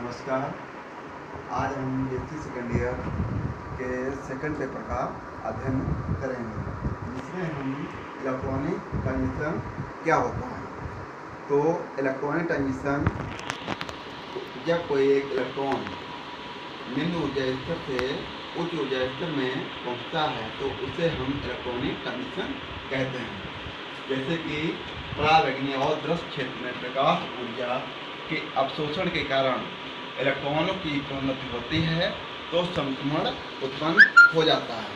नमस्कार। आज हम बीएससी सेकेंड ईयर के सेकंड पेपर का अध्ययन करेंगे, जिसमें हम इलेक्ट्रॉनिक ट्रांजिशन क्या होता है। तो इलेक्ट्रॉनिक ट्रांजिशन, जब कोई एक इलेक्ट्रॉन निम्न ऊर्जा स्तर से उच्च ऊर्जा स्तर में पहुंचता है तो उसे हम इलेक्ट्रॉनिक ट्रांजिशन कहते हैं। जैसे कि परावैगनीय और दृश्य क्षेत्र में प्रकाश ऊर्जा के अवशोषण के कारण इलेक्ट्रॉनों की प्रोन्नति होती है तो संक्रमण उत्पन्न हो जाता है।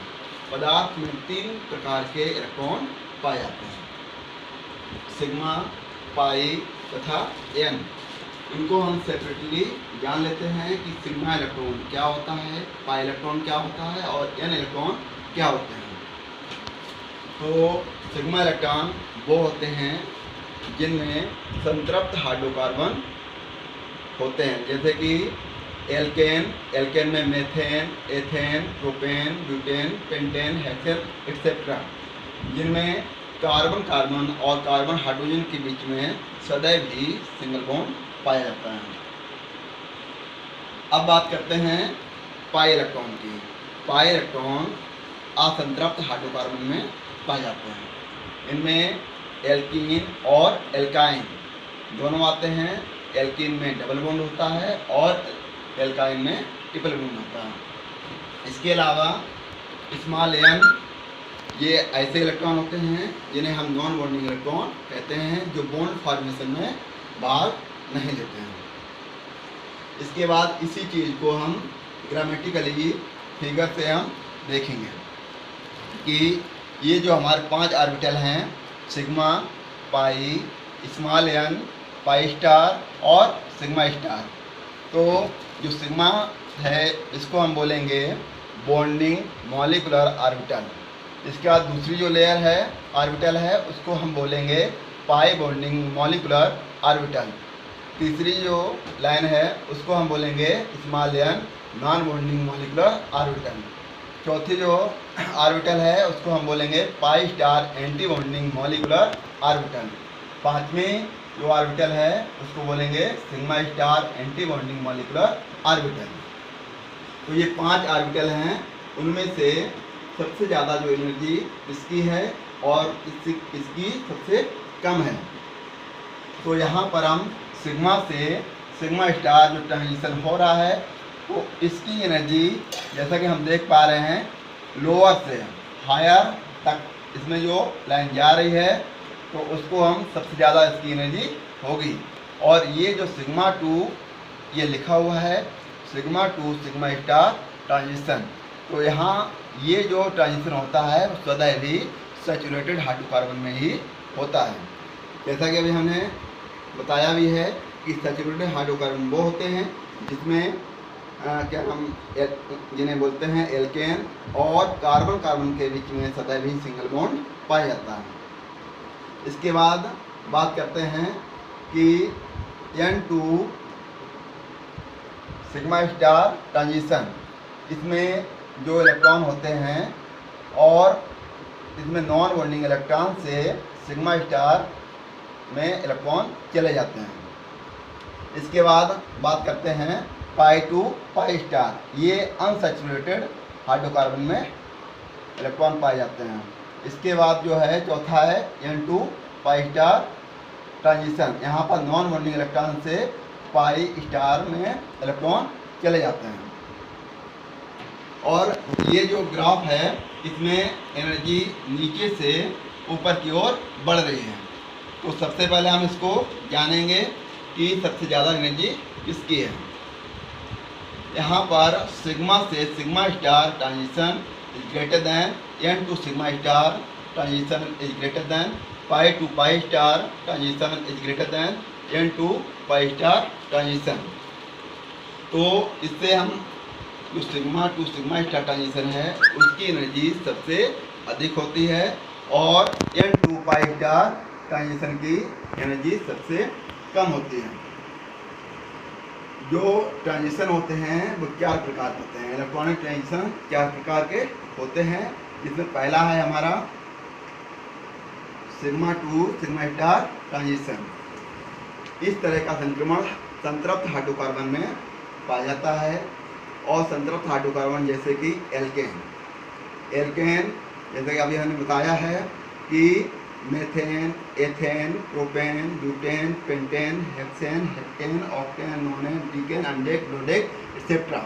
पदार्थ में 3 प्रकार के इलेक्ट्रॉन पाए जाते हैं, सिग्मा, पाई तथा एन। इनको हम सेपरेटली जान लेते हैं कि सिग्मा इलेक्ट्रॉन क्या होता है, पाई इलेक्ट्रॉन क्या होता है और एन इलेक्ट्रॉन क्या होते हैं। तो सिग्मा इलेक्ट्रॉन वो होते हैं जिनमें संतृप्त हाइड्रोकार्बन होते हैं, जैसे कि एल्केन में methane, ethane, propane, butane, pentane, hexane etcetera, जिनमें कार्बन कार्बन और कार्बन हाइड्रोजन के बीच में सदैव ही सिंगल बॉन्ड पाया जाता है। अब बात करते हैं पाई इलेक्ट्रॉन की। पाई इलेक्ट्रॉन असंतृप्त हाइड्रोकार्बन में पाए जाते हैं। इनमें एल्कीन और एल्काइन दोनों आते हैं। एल्कीन में डबल बॉन्ड होता है और एल्काइन में ट्रिपल बॉन्ड होता है। इसके अलावा स्मॉल एन, ये ऐसे इलेक्ट्रॉन होते हैं जिन्हें हम नॉन बॉन्डिंग इलेक्ट्रॉन कहते हैं, जो बॉन्ड फॉर्मेशन में भाग नहीं लेते हैं। इसके बाद इसी चीज़ को हम ग्रामेटिकली फिगर से हम देखेंगे कि ये जो हमारे 5 ऑर्बिटल हैं, सिग्मा, पाई, स्मॉल एन, पाई स्टार और सिग्मा स्टार। तो जो सिग्मा है इसको हम बोलेंगे बॉन्डिंग मॉलिक्यूलर ऑर्बिटल। इसके बाद दूसरी जो लेयर है ऑर्बिटल है उसको हम बोलेंगे पाई बॉन्डिंग मॉलिक्यूलर ऑर्बिटल। तीसरी जो लाइन है उसको हम बोलेंगे small n non bonding molecular orbital. चौथी जो ऑर्बिटल है उसको हम बोलेंगे pi star anti bonding molecular orbital. पांचवी जो ऑर्बिटल है उसको बोलेंगे sigma star anti bonding molecular orbital. तो ये 5 ऑर्बिटल हैं, उनमें से सबसे ज़्यादा जो एनर्जी इसकी है और इसकी सबसे कम है। तो यहाँ पर हम सिग्मा से सिग्मा स्टार जो ट्रांजिशन हो रहा है तो इसकी एनर्जी, जैसा कि हम देख पा रहे हैं, लोअर से हायर तक इसमें जो लाइन जा रही है तो उसको हम सबसे ज़्यादा इसकी एनर्जी होगी। और ये जो सिग्मा 2 ये लिखा हुआ है, सिग्मा 2 सिग्मा स्टार ट्रांजिशन। तो यहाँ ये जो ट्रांजिशन होता है वो सदैव ही सैचुरेटेड हाइड्रोकार्बन में ही होता है। जैसा कि अभी हमने बताया भी है कि सैचुरेटेड हाइड्रोकार्बन वो होते हैं जिसमें क्या हम जिन्हें बोलते हैं एल्केन, और कार्बन कार्बन के बीच में सदैव ही सिंगल बॉन्ड पाया जाता है। इसके बाद बात करते हैं कि N2 सिग्मा स्टार ट्रांजिशन, इसमें जो इलेक्ट्रॉन होते हैं और इसमें नॉन बॉन्डिंग इलेक्ट्रॉन से सिग्मा स्टार में इलेक्ट्रॉन चले जाते हैं। इसके बाद बात करते हैं पाई 2 पाई स्टार, ये अनसैचुरेटेड हाइड्रोकार्बन में इलेक्ट्रॉन पाए जाते हैं। इसके बाद जो है चौथा है N2 पाई स्टार ट्रांजिशन। यहाँ पर नॉन बॉन्डिंग इलेक्ट्रॉन से पाई स्टार में इलेक्ट्रॉन चले जाते हैं। और ये जो ग्राफ है इसमें एनर्जी नीचे से ऊपर की ओर बढ़ रही है। तो सबसे पहले हम इसको जानेंगे कि सबसे ज़्यादा एनर्जी किसकी है। यहाँ पर सिग्मा से sigma star transition is greater than N2 sigma star transition is greater than pi 2 pi star transition is greater than N2 pi star transition. तो इससे हम जो सिग्मा 2 सिग्मा स्टार ट्रांजिशन है उसकी एनर्जी सबसे अधिक होती है और N2 पाई स्टार ट्रांजिशन की एनर्जी सबसे कम होती है। जो ट्रांजिशन होते हैं वो 4 प्रकार के होते हैं। इलेक्ट्रॉनिक ट्रांजिशन 4 प्रकार के होते हैं, जिसमें पहला है हमारा सिग्मा 2 सिग्मा स्टार ट्रांजिशन। इस तरह का संक्रमण संतृप्त हाइड्रोकार्बन में पाया जाता है। और संतृप्त हाइड्रोकार्बन जैसे कि एल्केन जैसे कि अभी हमने बताया है कि methane, ethane, propane, butane, pentane, hexane, heptane, octane, nonane, decane, undecane, dodecane etcetera,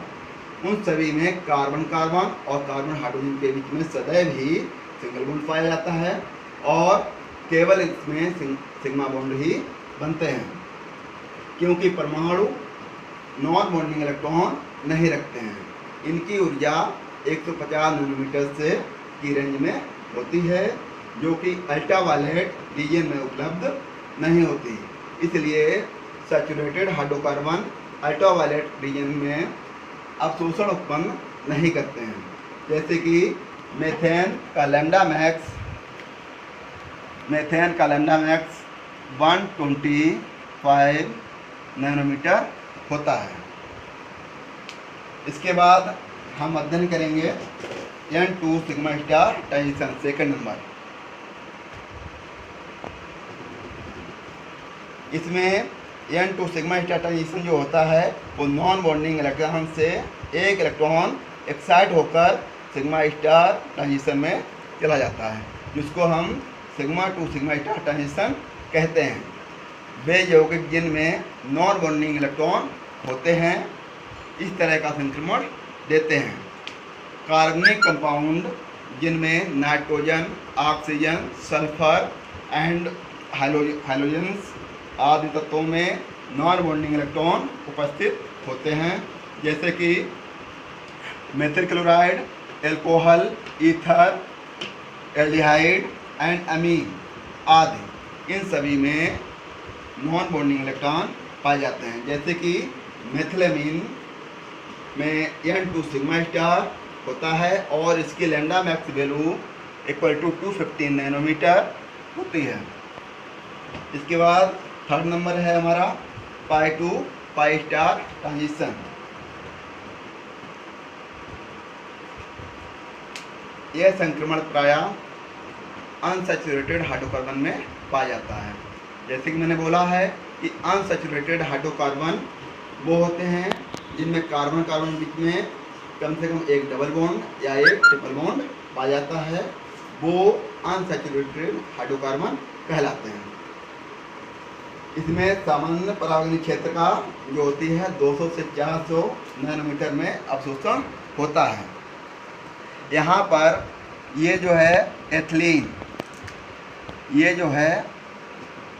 उन सभी में कार्बन कार्बन और कार्बन हाइड्रोजन के बीच में सदैव ही सिंगल बॉन्ड पाया जाता है और केवल इसमें सिग्मा बॉन्ड ही बनते हैं, क्योंकि परमाणु नॉन बॉन्डिंग इलेक्ट्रॉन नहीं रखते हैं। इनकी ऊर्जा 150 नैनोमीटर से की रेंज में होती है, जो कि अल्ट्रावायलेट रीजन में उपलब्ध नहीं होती। इसलिए सैचुरेटेड हाइड्रोकार्बन अल्ट्रावायलेट रीजन में अवशोषण उत्पन्न नहीं करते हैं। जैसे कि मेथेन का लैम्डा मैक्स 125 नैनोमीटर होता है। इसके बाद हम अध्ययन करेंगे N2 sigma star transition, second number. इसमें N2 सिग्मा स्टार ट्रांजिशन जो होता है वो नॉन बॉन्डिंग इलेक्ट्रॉन से एक इलेक्ट्रॉन एक्साइट होकर सिग्मा स्टार ट्रांजिशन में चला जाता है, जिसको हम sigma two sigma star transition कहते हैं। वे यौगिक जिनमें नॉन बॉन्डिंग इलेक्ट्रॉन होते हैं इस तरह का संक्रमण देते हैं। कार्बनिक कंपाउंड जिनमें nitrogen, oxygen, sulphur and hydrogens आदि तत्वों में नॉन बॉन्डिंग इलेक्ट्रॉन उपस्थित होते हैं, जैसे कि methyl chloride, alcohol, ether, aldehyde and amine आदि, इन सभी में नॉन बॉन्डिंग इलेक्ट्रॉन पाए जाते हैं। जैसे कि मेथिलमीन में N2 सिग्मा स्टार होता है और इसकी lambda max value equal to 215 nanometre होती है। इसके बाद थर्ड नंबर है हमारा pi to pi star transition. यह संक्रमण प्रायः अनसैचुरेटेड हाइड्रोकार्बन में पाया जाता है। जैसे कि मैंने बोला है कि अनसैचुरेटेड हाइड्रोकार्बन वो होते हैं जिनमें कार्बन कार्बन बीच में कम से कम एक डबल बॉन्ड या एक ट्रिपल बॉन्ड पाया जाता है, वो अनसैचुरेटेड हाइड्रोकार्बन कहलाते हैं। इसमें सामान्य परागनी क्षेत्र का जो होती है 200 से 400 नैनोमीटर में अवशोषण होता है। यहाँ पर ये जो है एथिलीन, ये जो है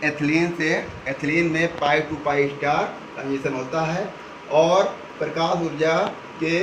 एथिलीन में पाई टू पाई स्टार ट्रांजिशन होता है और प्रकाश ऊर्जा के